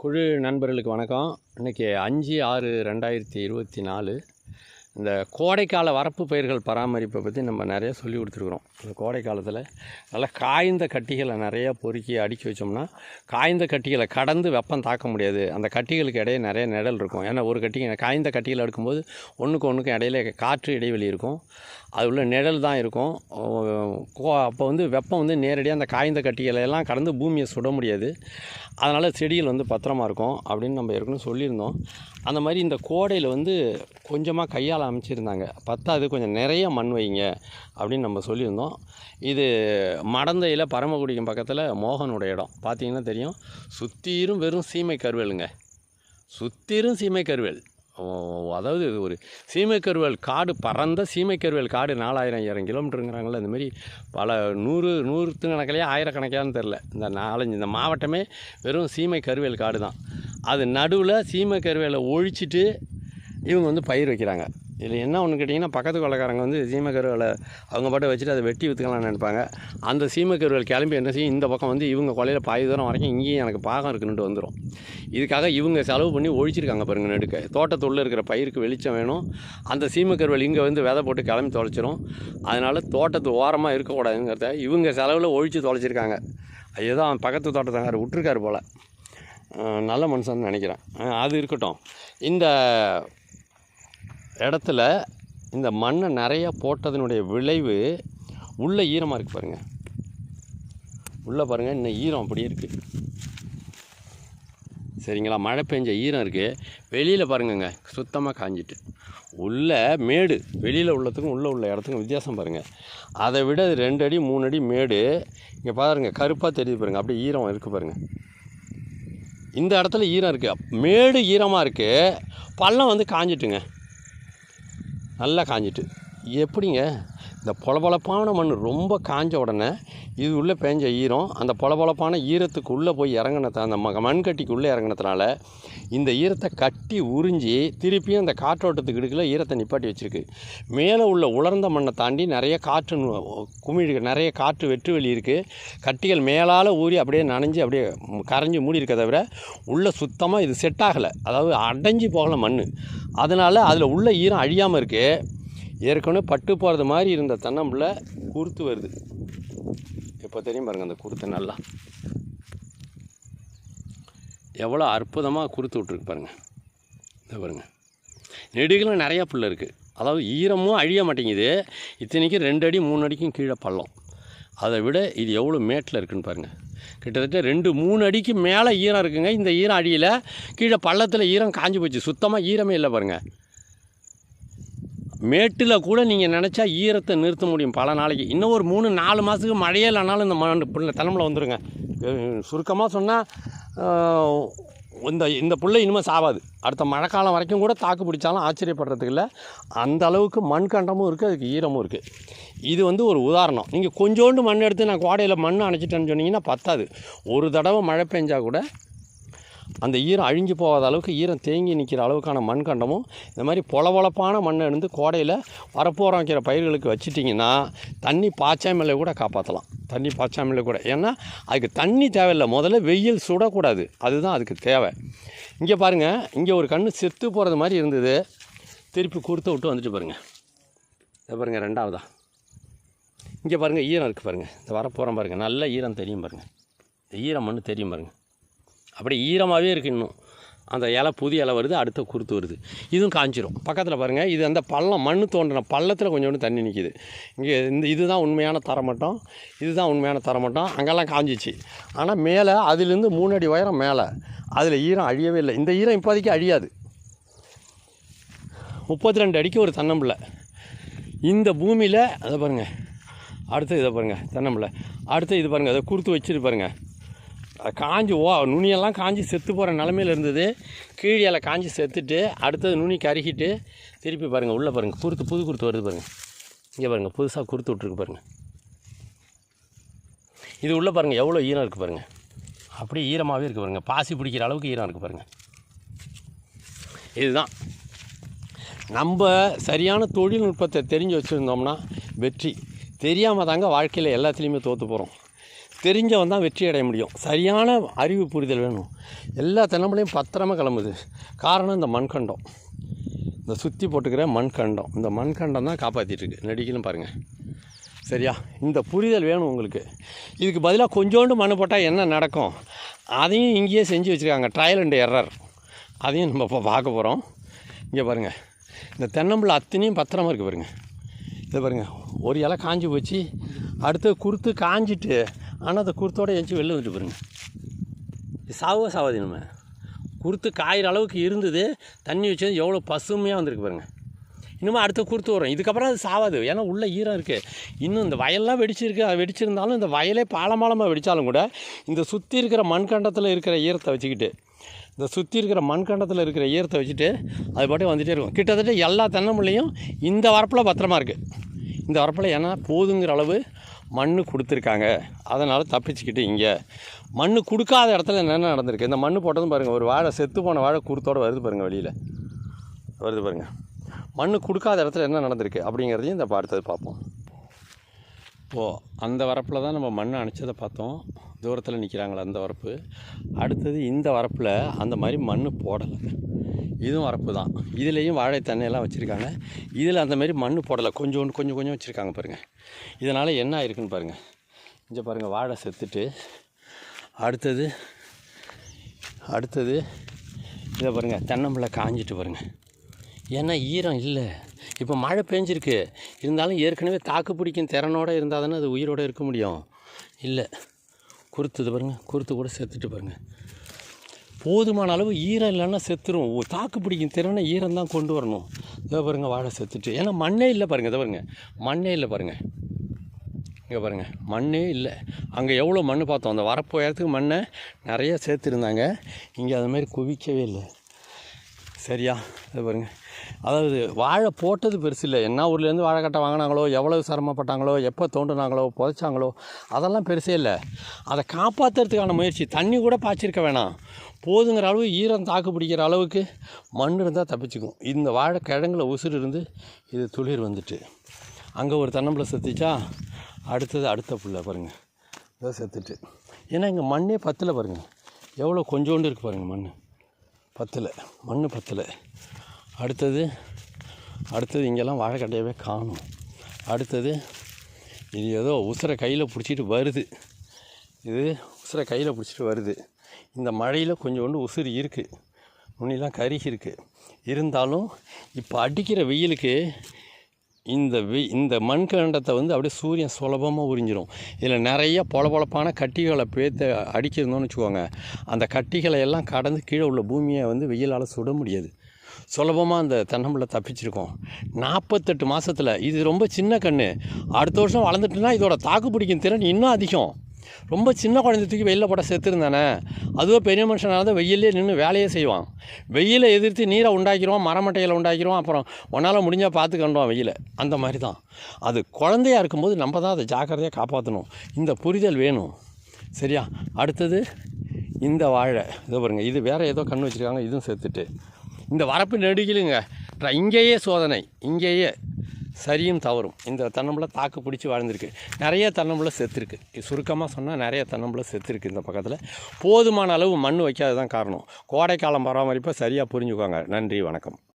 குழு நண்பர்களுக்கு வணக்கம். இன்றைக்கி 5/6/2024 இந்த கோடைக்கால வரப்பு பயிர்கள் பராமரிப்பை பற்றி நம்ம நிறைய சொல்லி கொடுத்துருக்குறோம். இந்த கோடை காலத்தில் நல்லா காய்ந்த கட்டிகளை நிறையா பொறுக்கி அடுக்கி வச்சோம்னா காய்ந்த கட்டிகளை கடந்து வெப்பம் தாக்க முடியாது. அந்த கட்டிகளுக்கு இடையே நிறைய நிழல் இருக்கும். ஏன்னா ஒரு காய்ந்த கட்டிகள் எடுக்கும்போது ஒன்றுக்கும் இடையில காற்று இடைவெளி இருக்கும். அது உள்ள நிழல் தான் இருக்கும். அப்போ வெப்பம் நேரடியாக அந்த காய்ந்த கட்டிகளை எல்லாம் கடந்து பூமியை சுட முடியாது. அதனால் செடிகள் பத்திரமா இருக்கும் அப்படின்னு நம்ம ஏற்கனவே சொல்லியிருந்தோம். அந்த மாதிரி இந்த கோடையில் கொஞ்சமாக கையால் அமைச்சிருந்தாங்க. பத்தாது கொஞ்சம் நிறைய மண் வைங்க அப்படின்னு நம்ம சொல்லியிருந்தோம். இது மடந்தையில் பரமக்குடிக்கும் பக்கத்தில் மோகனோட இடம் பார்த்திங்கன்னா தெரியும். சுற்றிரும் வெறும் சீமை கருவேலுங்க. சுற்றிரும் சீமை கருவேல். அதாவது ஒரு சீமை கருவேல் காடு, பறந்த சீமை கருவேல் காடு 4000 கிலோமீட்டருங்கிறாங்களே. இந்தமாரி பல நூறு கணக்கிலையே ஆயிரக்கணக்கானு தெரில. இந்த மாவட்டமே வெறும் சீமை கருவேல் காடு தான். அது நடுவில் சீமை கருவேலை ஒழிச்சிட்டு இவங்க பயிர் வைக்கிறாங்க. இதில் என்ன ஒன்று கேட்டிங்கன்னா, பக்கத்து கொள்ளைக்காரங்க சீமை கருவேலை அவங்க பாட்டை வச்சுட்டு அதை வெட்டி விற்றுக்கலாம்னு நினைப்பாங்க. அந்த சீமை கருவேல் கிளம்பி என்ன செய்யும், இந்த பக்கம் இவங்க கொலையில் பாதி தூரம் வரைக்கும் இங்கேயும் எனக்கு பாகம் இருக்குன்னுட்டு வந்துடும். இதுக்காக இவங்க செலவு பண்ணி ஒழிச்சிருக்காங்க பாருங்க. நெடுக்க தோட்டத்துள்ளே இருக்கிற பயிருக்கு வெளிச்சம் வேணும். அந்த சீமை கருவேல் இங்கே விதை போட்டு கிளம்பி தொலைச்சிரும். அதனால் தோட்டத்து ஓரமாக இருக்கக்கூடாதுங்கிறத இவங்க செலவில் ஒழித்து தொலைச்சிருக்காங்க. ஏதோ பக்கத்து தோட்டத்தாங்க விட்டுருக்காரு போல். நல்ல மனுஷன்னு நினைக்கிறேன். அது இருக்கட்டும். இந்த இடத்துல இந்த மண்ணை நிறையா போட்டதனுடைய விளைவு உள்ளே ஈரமாக இருக்குது பாருங்கள். உள்ளே பாருங்கள், இன்னும் ஈரம் அப்படியே இருக்குது. சரிங்களா? மழை பெஞ்ச ஈரம் இருக்குது. வெளியில் பாருங்கங்க, சுத்தமாக காஞ்சிட்டு. உள்ளே மேடு, வெளியில் உள்ளதுக்கும் உள்ளே உள்ள இடத்துக்கும் வித்தியாசம் பாருங்கள். அதை விட 2 அடி 3 அடி மேடு. இங்கே பாருங்கள், கருப்பாக தெரியுது பாருங்கள். அப்படியே ஈரம் இருக்குது பாருங்கள். இந்த இடத்துல ஈரம் இருக்குது. மேடு ஈரமாக இருக்குது. பள்ளம் காஞ்சிட்டுங்க, நல்லா காஞ்சிட்டு. எப்படிங்க இந்த பொலபொலப்பான மண் ரொம்ப காஞ்ச உடனே இது உள்ளே பேஞ்ச ஈரம் அந்த பொலபொலப்பான ஈரத்துக்கு உள்ளே போய் அந்த மண்கட்டிக்கு உள்ளே இறங்கினதுனால இந்த ஈரத்தை கட்டி உறிஞ்சி திருப்பியும் அந்த காற்றோட்டத்துக்கு இடுக்கில் ஈரத்தை நிப்பாட்டி வச்சுருக்கு. மேலே உள்ள உலர்ந்த மண்ணை தாண்டி நிறைய காற்று குமிழ், நிறைய காற்று வெற்று வெளி இருக்குது. கட்டிகள் மேலால் ஊறி அப்படியே நனைஞ்சு அப்படியே கரைஞ்சி மூடி இருக்க தவிர உள்ளே சுத்தமாக இது செட் ஆகலை. அதாவது அடைஞ்சி போகலை மண். அதனால் அதில் உள்ள ஈரம் அழியாமல் இருக்குது. ஏற்கனவே பட்டு போகிறது மாதிரி இருந்த தென்னம்பிள்ளை குருத்து வருது. இப்போ தெரியும் பாருங்கள், அந்த குருத்து நல்லா எவ்வளோ அற்புதமாக குருத்து விட்ருக்கு பாருங்கள். இதை பாருங்கள், நெடுகளும் நிறையா புல் இருக்குது. அதாவது ஈரமும் அழிய மாட்டேங்குது. இத்தனைக்கு 2 அடி 3 அடிக்கும் கீழே பள்ளம். அதை விட இது எவ்வளோ மேட்டில் இருக்குதுன்னு பாருங்கள். கிட்டத்தட்ட 2-3 அடிக்கு மேலே ஈரம் இருக்குங்க. இந்த ஈரம் அடியில் கீழே பள்ளத்தில் ஈரம் காஞ்சி போச்சு. சுத்தமாக ஈரமே இல்லை பாருங்கள். மேட்டில் கூட நீங்கள் நினச்சா ஈரத்தை நிறுத்த முடியும் பல நாளைக்கு. இன்னும் ஒரு 3-4 மாதத்துக்கு மழையே இல்லைனாலும் இந்த தலைமையில் வந்துடுங்க. சுருக்கமாக சொன்னால் இந்த புல்லை இனிமேல் சாவாது. அடுத்த மழைக்காலம் வரைக்கும் கூட தாக்கு பிடிச்சாலும் ஆச்சரியப்படுறதுக்கு இல்லை. அந்த அளவுக்கு மண் கண்டமும் இருக்குது, அதுக்கு ஈரமும் இருக்குது. இது ஒரு உதாரணம். நீங்கள் கொஞ்சோண்டு மண் எடுத்து நான் கோடையில் மண் அணைச்சிட்டேன்னு சொன்னீங்கன்னா பத்தாது. ஒரு தடவை மழை பெஞ்சால் கூட அந்த ஈரம் அழிஞ்சு போகாத அளவுக்கு, ஈரம் தேங்கி நிற்கிற அளவுக்கான மண் கண்டமும் இந்த மாதிரி பொலபொலப்பான மண்ணை கோடையில் வரப்போரம் வைக்கிற பயிர்களுக்கு வச்சிட்டிங்கன்னா தண்ணி பாய்ச்சாமலை கூட காப்பாற்றலாம். தண்ணி பாய்ச்சாமலை கூட. ஏன்னா அதுக்கு தண்ணி தேவையில்லை. முதல்ல வெயில் சுடக்கூடாது, அதுதான் அதுக்கு தேவை. இங்கே பாருங்கள், இங்கே ஒரு கன்று செத்து போகிறது மாதிரி இருந்தது. திருப்பி குறுத்த விட்டு வந்துட்டு பாருங்கள். இதை பாருங்கள், 2வதா இங்கே பாருங்கள், ஈரம் இருக்குது பாருங்கள். இந்த வரப்போகிறோம் பாருங்கள், நல்ல ஈரம் தெரியும் பாருங்கள். இந்த ஈரம் மண் தெரியும் பாருங்கள். அப்படி ஈரமாகவே இருக்குது. இன்னும் அந்த இலை புதிய இலை வருது, அடுத்த குருத்து வருது. இதுவும் காஞ்சிரும். பக்கத்தில் பாருங்கள், இது அந்த பள்ளம், மண் தோன்றின பள்ளத்தில் கொஞ்சோண்டு தண்ணி நிற்கிது. இங்கே இதுதான் உண்மையான தரமட்டம். இதுதான் உண்மையான தரமட்டம். அங்கெல்லாம் காஞ்சிச்சு. ஆனால் மேலே அதுலேருந்து 3 அடி உயரம் மேலே அதில் ஈரம் அழியவே இல்லை. இந்த ஈரம் இப்போதைக்கு அழியாது. 32 அடிக்கு ஒரு தென்னம்பிள்ளை இந்த பூமியில். அதை பாருங்கள், அடுத்து இதை பாருங்கள், தென்னம்பிள்ளை. அடுத்து இது பாருங்கள், அதை குறுத்து வச்சுட்டு பாருங்கள். காஞ்சி நுனியெல்லாம் காஞ்சி செத்து போகிற நிலமையில் இருந்தது. கீழியில் காஞ்சி செத்துட்டு அடுத்தது நுனி கருகிட்டு திருப்பி பாருங்கள், உள்ளே பாருங்கள், புது குருத்து வருது பாருங்கள். இங்கே பாருங்கள், புதுசாக குருத்து விட்ருக்கு பாருங்கள். இது உள்ளே பாருங்கள் எவ்வளோ ஈரம் இருக்குது பாருங்கள். அப்படியே ஈரமாகவே இருக்குது பாருங்கள். பாசி பிடிக்கிற அளவுக்கு ஈரம் இருக்குது பாருங்கள். இதுதான் நம்ம சரியான தொழில்நுட்பத்தை தெரிஞ்சு வச்சுருந்தோம்னா வெற்றி. தெரியாமல் தாங்க வாழ்க்கையில் எல்லாத்துலேயுமே தோற்று போகிறோம். தெரிஞ்சவன் தான் வெற்றி அடைய முடியும். சரியான அறிவு புரிதல் வேணும். எல்லா தென்னம்பிள்ளையும் பத்திரமா கிளம்புது. காரணம் இந்த மண்கண்டம், இந்த சுற்றி போட்டுக்கிற மண்கண்டம். இந்த மண்கண்டம் தான் காப்பாற்றிட்டுருக்கு. நடிக்கலும் பாருங்கள். சரியா? இந்த புரிதல் வேணும் உங்களுக்கு. இதுக்கு பதிலாக கொஞ்சோண்டு மண் போட்டால் என்ன நடக்கும், அதையும் இங்கேயே செஞ்சு வச்சுருக்காங்க. Trial and error. அதையும் நம்ம இப்போ பார்க்க போகிறோம். இங்கே பாருங்கள், இந்த தென்னம்பிள்ளை அத்தனையும் பத்திரமா இருக்குது பாருங்கள். இதை பாருங்கள், ஒரு இலை காஞ்சி போச்சு, அடுத்து குருத்து காஞ்சிட்டு, ஆனால் அந்த குருத்தோடு எஞ்சி வெளில வந்துட்டு பாருங்கள். சாவாது. நம்ம குருத்து காயிற அளவுக்கு இருந்தது, தண்ணி வச்சது எவ்வளோ பசுமையாக வந்திருக்கு பாருங்கள். இன்னும் அடுத்த குருத்து வரும். இதுக்கப்புறம் அது சாவாது, ஏன்னா உள்ளே ஈரம் இருக்குது. இன்னும் இந்த வயல்லாம் வெடிச்சிருக்கு. அது வெடிச்சிருந்தாலும் இந்த வயலே பாலமாக வெடித்தாலும் கூட இந்த சுற்றி இருக்கிற மண்கண்டத்தில் இருக்கிற ஈரத்தை வச்சுக்கிட்டு, இந்த சுற்றி இருக்கிற மண்கண்டத்தில் இருக்கிற ஈரத்தை வச்சுட்டு அது பாட்டு வந்துகிட்டே இருக்கும். கிட்டத்தட்ட எல்லா தென்னம்பிள்ளையும் இந்த வரப்பில் பத்திரமா இருக்குது. இந்த வரப்பில் ஏன்னா போதுங்கிற அளவு மண் கொடுத்துருக்காங்க. அதனால் தப்பிச்சுக்கிட்டு இங்கே மண் கொடுக்காத இடத்துல என்னென்ன நடந்திருக்கு. இந்த மண் போட்டதும் பாருங்கள், ஒரு வாழை செத்து போன வாழை குருத்தோடு வருது பாருங்கள், வெளியில் வருது பாருங்கள். மண் கொடுக்காத இடத்துல என்ன நடந்திருக்கு அப்படிங்கிறதையும் இந்த அடுத்தது பார்ப்போம். இப்போது அந்த வரப்பில் தான் நம்ம மண் அணைச்சதை பார்த்தோம். தூரத்தில் நிற்கிறாங்களே அந்த வரப்பு. அடுத்தது இந்த வரப்பில் அந்த மாதிரி மண் போடலை. இதுவும் வரப்பு தான். இதுலேயும் வாழை தண்ணியெல்லாம் வச்சுருக்காங்க. இதில் அந்த மாதிரி மண் போடலை, கொஞ்சம் வச்சுருக்காங்க பாருங்கள். இதனால் என்ன ஆயிருக்குன்னு பாருங்கள். இங்கே பாருங்கள், வாழை செத்துட்டு அடுத்தது இதை பாருங்கள், தென்னம்பிள்ளை காஞ்சிட்டு பாருங்கள். ஏன்னா ஈரம் இல்லை. இப்போ மழை பெஞ்சிருக்கு, இருந்தாலும் ஏற்கனவே தாக்கு பிடிக்கும் திறனோடு இருந்தால் தானே அது உயிரோடு இருக்க முடியும். இல்லை, குருத்துது பாருங்கள், குருத்து கூட செத்துட்டு பாருங்கள். போதுமான அளவு ஈரம் இல்லைன்னா செத்துரும். தாக்கு பிடிக்கும் திறனை ஈரம் தான் கொண்டு வரணும். இதை பாருங்கள், வாழை செத்துட்டு. ஏன்னா மண்ணே இல்லை பாருங்கள். இதை பாருங்கள், மண்ணே இல்லை பாருங்கள். இங்கே பாருங்கள், மண்ணே இல்லை. அங்கே எவ்வளோ மண் பார்த்தோம், அந்த வரப்பு உயரத்துக்கு மண்ணை நிறைய சேர்த்துருந்தாங்க. இங்கே அது மாதிரி குவிக்கவே இல்லை. சரியா? இது பாருங்கள், அதாவது வாழை போட்டது பெருசு இல்லை. என்ன ஊர்லேருந்து வாழைக்கட்டை வாங்கினாங்களோ, எவ்வளவு சிரமப்பட்டாங்களோ, எப்போ தோண்டினாங்களோ, புதைச்சாங்களோ, அதெல்லாம் பெருசே இல்லை. அதை காப்பாற்றுறதுக்கான முயற்சி. தண்ணி கூட பாய்ச்சிருக்க வேணாம், போதுங்கிற அளவு ஈரம் தாக்கு பிடிக்கிற அளவுக்கு மண் இருந்தால் தப்பிச்சுக்கும். இந்த வாழை கிழங்குல உசுறு இருந்து இது துளிர் வந்துட்டு அங்கே ஒரு தென்னம்பிள்ளை செத்துச்சா, அடுத்த புள்ள பாருங்கள் இதை செத்துட்டு. ஏன்னா இங்கே மண்ணே பத்தலை பாருங்கள், எவ்வளோ கொஞ்சோண்டு இருக்குது பாருங்கள். மண் பத்தலை. அடுத்தது இங்கெல்லாம் வாழைக்கட்டையவே காணும். அடுத்தது இது ஏதோ உசுரை கையில் பிடிச்சிட்டு வருது. இந்த மழையில் கொஞ்சோண்டு உசுறு இருக்குது, நுனிலாம் கருகி இருக்குது. இருந்தாலும் இப்போ அடிக்கிற வெயிலுக்கு இந்த மண்கண்டத்தை அப்படியே சூரியன் சுலபமாக உறிஞ்சிடும். இதில் நிறைய பொலப்பான கட்டிகளை பேர்த்து அடிக்கிறதுன்னு வச்சுக்கோங்க. அந்த கட்டிகளை எல்லாம் கடந்து கீழே உள்ள பூமியை வெயிலால் சுட முடியாது. சுலபமாக அந்த தென்னம்பிள்ளை தப்பிச்சிருக்கோம். 48 மாதத்தில். இது ரொம்ப சின்ன கன்று. அடுத்த வருஷம் வளர்ந்துட்டுனா இதோட தாக்கு பிடிக்கும் திறன் இன்னும் அதிகம். ரொம்ப சின்ன குழந்தை தூக்கி வெயிலில் போட்டால் செத்துருந்தானே. அதுவோ பெரிய மனுஷனால தான் வெயிலே நின்று வேலையே செய்வான். வெயிலை எதிர்த்து நீரை உண்டாக்கிடுவான், மரமட்டையில் உண்டாக்கிடுவான். அப்புறம் ஒன்றால் முடிஞ்சால் பார்த்துக்கண்டுவான் வெயிலை. அந்த மாதிரி தான் அது. குழந்தையாக இருக்கும்போது நம்ம தான் அதை ஜாக்கிரதையாக காப்பாற்றணும். இந்த புரிதல் வேணும். சரியா? அடுத்தது இந்த வாழை இதை பாருங்கள், இது வேறு ஏதோ கன்று வச்சுருக்காங்க, இதுவும் செத்துட்டு. இந்த வரப்பு நெடுகிலுங்க, இங்கேயே சோதனை, இங்கேயே சரியும் தவறும். இந்த தென்னம்பிள்ளை தாக்கு பிடிச்சி வாழ்ந்துருக்கு. நிறைய தென்னம்பிள்ளை செத்துருக்கு. சுருக்கமாக சொன்னால் நிறைய தென்னம்பிள்ளை செத்துருக்கு. இந்த பக்கத்தில் போதுமான அளவு மண் வைக்காது தான் காரணம். கோடைக்காலம் பராமரிப்பை சரியாக புரிஞ்சுக்கோங்க. நன்றி, வணக்கம்.